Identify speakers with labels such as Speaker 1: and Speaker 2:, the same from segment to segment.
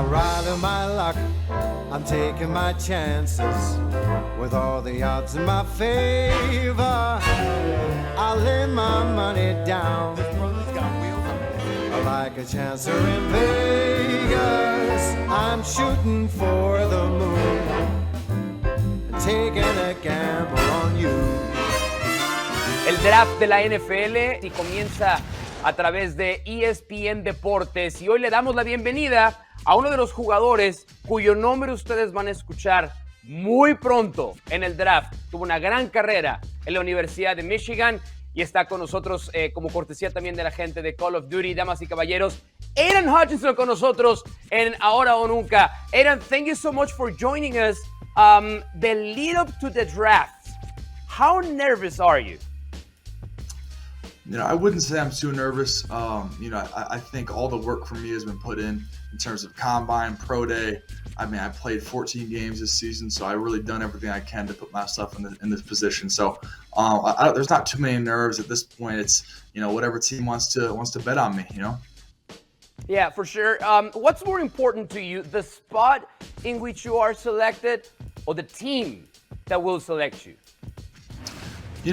Speaker 1: I'm riding my luck, I'm taking my chances. With all the odds in my favor, I lay my money down. Like a chancer in Vegas, I'm shooting for the moon, taking a gamble on you.
Speaker 2: El draft de la NFL y comienza a través de ESPN Deportes y hoy le damos la bienvenida a uno de los jugadores cuyo nombre ustedes van a escuchar muy pronto en el draft. Tuvo una gran carrera en la Universidad de Michigan y está con nosotros como cortesía también de la gente de Call of Duty. Damas y caballeros, Aidan Hutchinson con nosotros en Ahora o Nunca. Aidan, thank you so much for joining us. The lead up to the draft, how nervous are you?
Speaker 3: You know, I wouldn't say I'm too nervous. I think all the work for me has been put in terms of combine, pro day. I mean, I played 14 games this season, so I've really done everything I can to put myself in this position. So there's not too many nerves at this point. It's, whatever team wants to bet on me,
Speaker 2: Yeah, for sure. What's more important to you, the spot in which you are selected or the team that will select you?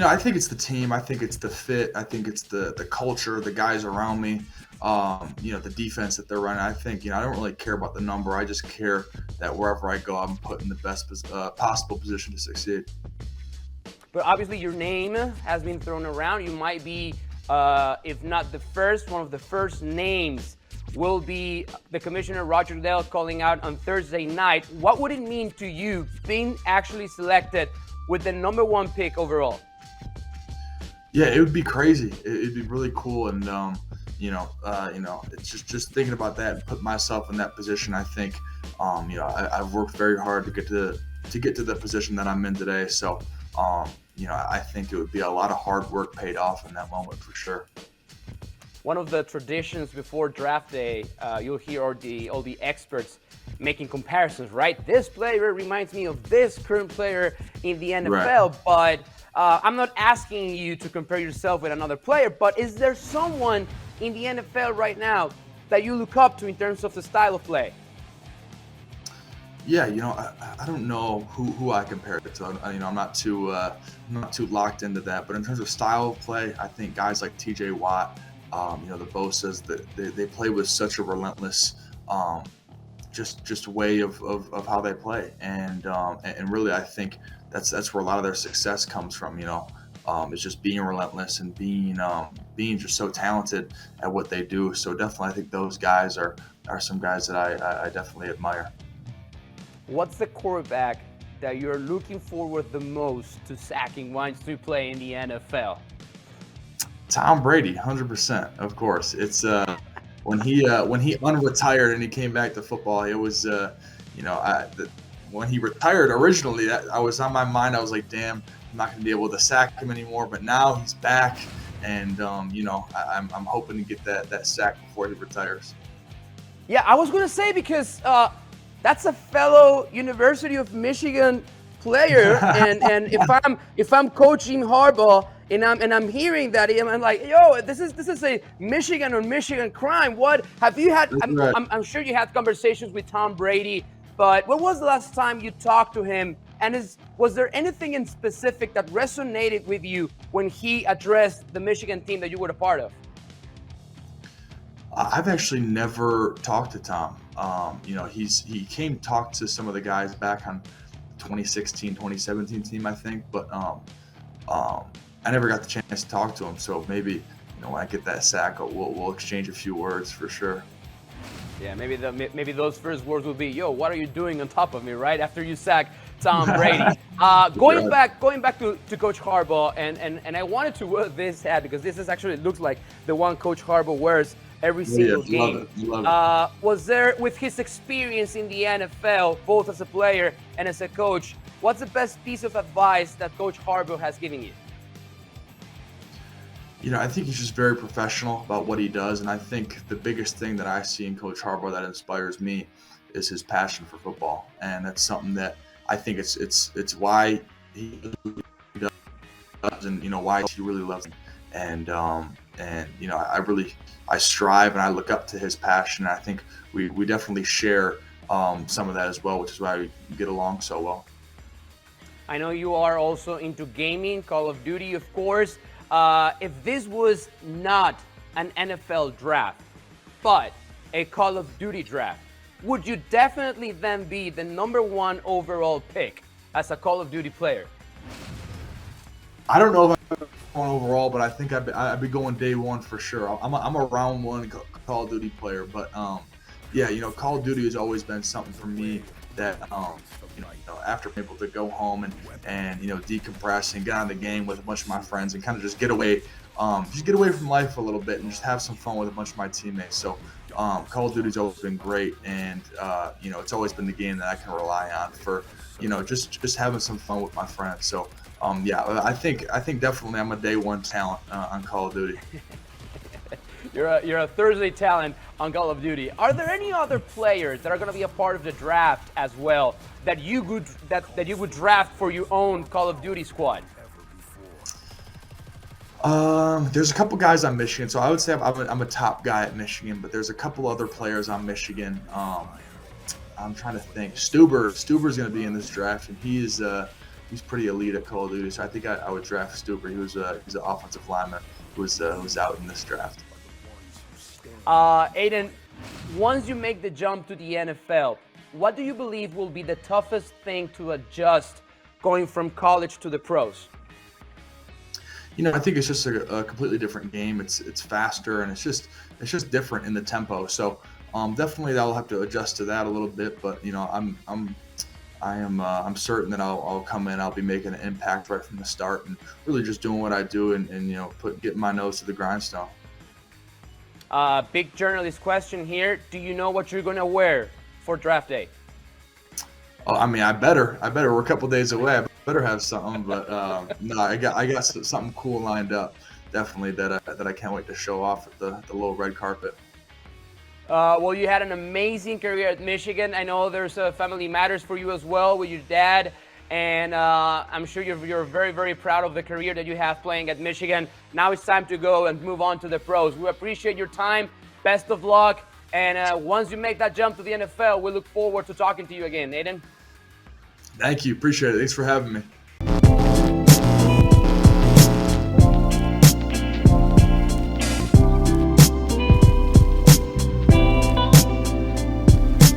Speaker 3: I think it's the team. I think it's the fit. I think it's the culture, the guys around me, the defense that they're running. I think, I don't really care about the number. I just care that wherever I go, I'm put in the best possible position to succeed.
Speaker 2: But obviously your name has been thrown around. You might be, if not the first, one of the first names will be the Commissioner Roger Goodell calling out on Thursday night. What would it mean to you being actually selected with the number one pick overall?
Speaker 3: Yeah, it would be crazy. It'd be really cool, and it's just thinking about that and put myself in that position. I think, I've worked very hard to get to the position that I'm in today. So, I think it would be a lot of hard work paid off in that moment for sure.
Speaker 2: One of the traditions before draft day, you'll hear all the experts making comparisons, right? This player reminds me of this current player in the NFL,
Speaker 3: right.
Speaker 2: But I'm not asking you to compare yourself with another player, but is there someone in the NFL right now that you look up to in terms of the style of play?
Speaker 3: Yeah, I don't know who I compare it to. I'm not too locked into that. But in terms of style of play, I think guys like T.J. Watt, the Bosa's, they play with such a relentless, just way of how they play, and really I think that's where a lot of their success comes from. It's just being relentless and being just so talented at what they do. So definitely, I think those guys are some guys that I definitely admire.
Speaker 2: What's the quarterback that you're looking forward the most to sacking once to play in the NFL?
Speaker 3: Tom Brady, 100%. Of course, it's when he unretired and he came back to football. It was when he retired originally, that I was on my mind. I was like, damn, I'm not going to be able to sack him anymore. But now he's back, and I'm hoping to get that sack before he retires.
Speaker 2: Yeah, I was going to say because that's a fellow University of Michigan player, and if I'm coaching Harbaugh and I'm hearing that, I'm like, yo, this is a Michigan on Michigan crime. What have you had? I'm sure you had conversations with Tom Brady, but when was the last time you talked to him? And was there anything in specific that resonated with you when he addressed the Michigan team that you were a part of?
Speaker 3: I've actually never talked to Tom. He came talk to some of the guys back on 2016, 2017 team, I think, but I never got the chance to talk to him. So maybe, when I get that sack, we'll exchange a few words for sure.
Speaker 2: Yeah, maybe those first words will be, yo, what are you doing on top of me, right? After you sack Tom Brady. Going back to Coach Harbaugh, and I wanted to wear this hat because this is actually looks like the one Coach Harbaugh wears every single game.
Speaker 3: Love it.
Speaker 2: Was there, with his experience in the NFL, both as a player and as a coach, what's the best piece of advice that Coach Harbaugh has given you?
Speaker 3: I think he's just very professional about what he does, and I think the biggest thing that I see in Coach Harbaugh that inspires me is his passion for football, and that's something that I think it's why he does, and why he really loves it. And and you know, I strive and I look up to his passion. I think we definitely share some of that as well, which is why we get along so well.
Speaker 2: I know you are also into gaming, Call of Duty, of course. If this was not an NFL draft, but a Call of Duty draft, would you definitely then be the #1 overall pick as a Call of Duty player?
Speaker 3: I don't know if I'm going overall, but I think I'd be going day one for sure. I'm a round one Call of Duty player, but yeah, you know, Call of Duty has always been something for me that you know, after I'm able to go home and you know, decompress and get on the game with a bunch of my friends and kind of just get away from life a little bit and just have some fun with a bunch of my teammates. So Call of Duty's always been great, and you know, it's always been the game that I can rely on for, you know, just having some fun with my friends. So yeah, I think definitely I'm a day one talent on Call of Duty.
Speaker 2: You're a Thursday talent on Call of Duty. Are there any other players that are going to be a part of the draft as well that you would draft for your own Call of Duty squad?
Speaker 3: There's a couple guys on Michigan, so I would say I'm a top guy at Michigan, but there's a couple other players on Michigan. I'm trying to think. Stuber's going to be in this draft, and he's pretty elite at Call of Duty, so I think I would draft Stuber. He's an offensive lineman who was out in this draft.
Speaker 2: Aidan, once you make the jump to the NFL, what do you believe will be the toughest thing to adjust going from college to the pros?
Speaker 3: You know, I think it's just a completely different game. It's faster, and it's just different in the tempo. So definitely I'll have to adjust to that a little bit. But you know, I'm certain that I'll come in. I'll be making an impact right from the start, and really just doing what I do, and you know, getting my nose to the grindstone.
Speaker 2: Big journalist question here. Do you know what you're going to wear for draft day?
Speaker 3: Oh, I mean, I better. We're a couple days away. I better have something. But no, I got something cool lined up. Definitely that I can't wait to show off at the little red carpet.
Speaker 2: Well, you had an amazing career at Michigan. I know there's family matters for you as well with your dad. And I'm sure you're very, very proud of the career that you have playing at Michigan. Now it's time to go and move on to the pros. We appreciate your time. Best of luck. And once you make that jump to the NFL, we look forward to talking to you again, Aidan.
Speaker 3: Thank you. Appreciate it. Thanks for having me.